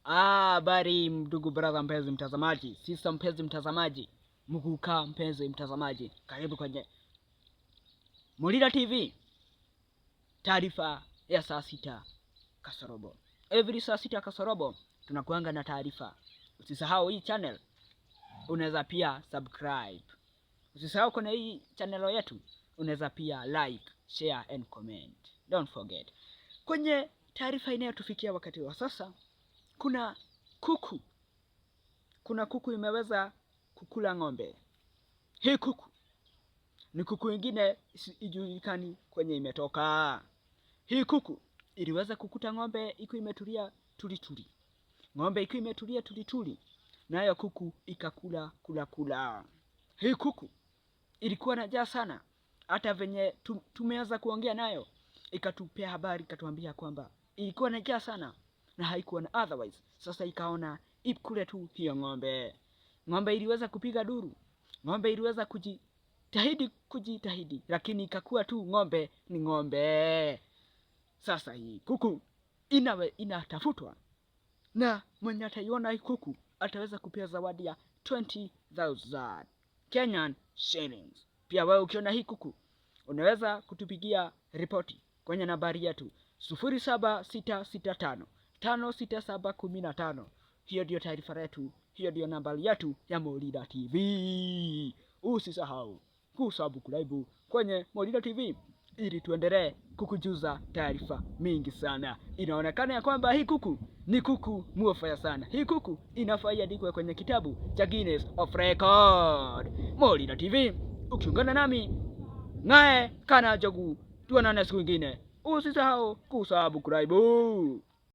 Habari ndugu brother mpenzi mtazamaji, sisa mpenzi mtazamaji, mkuka mpenzi mtazamaji, karibu kwenye Mulila TV. Taarifa ya saa 6 kasorobo. Every saa 6 kasorobo tunakuanga na taarifa. Usisahau hii channel, unaweza pia subscribe. Usisahau kwenye hii channel yetu, unaweza pia like, share and comment. Don't forget. Kwenye taarifa inayotufikia wakati wa sasa, kuna kuku imeweza kukula ng'ombe. Hii kuku ni kuku ingine ijulikani kwenye imetoka. Hii kuku iliweza kukuta ng'ombe iko imetulia tulituli. Ng'ombe iko imetulia tulituli, nayo kuku ikakula kula. Hii kuku ilikuwa na njaa sana, hata venye tumeanza kuongea nayo ikatupea habari, ikatuambia kwamba ilikuwa na njaa sana na haikuwa na otherwise. Sasa ikaona ikule tu hiyo ng'ombe. Ng'ombe iliweza kupiga duru, ng'ombe iliweza kujitahidi, lakini ikakuwa tu ng'ombe ni ng'ombe. Sasa hii kuku inatafutwa, na mwenye ataiona hii kuku ataweza kupea zawadi ya 20,000 Kenyan shillings. Pia wewe ukiona hii kuku unaweza kutupigia ripoti kwenye nambari yetu 0766556715. Hiyo ndio taarifa yetu, hiyo ndio nambari yetu ya Mulila TV. Usisahau kusubscribe kwenye Mulila TV ili tuendelee kukujuza taarifa mingi sana. Inaonekana ya kwamba hii kuku ni kuku muofaya sana. Hii kuku inafaa iandikwe kwenye kitabu cha Guinness of Record. Mulila TV, ukiungana nami naye kana jogu, tuonane siku nyingine. Usisahau kusubscribe.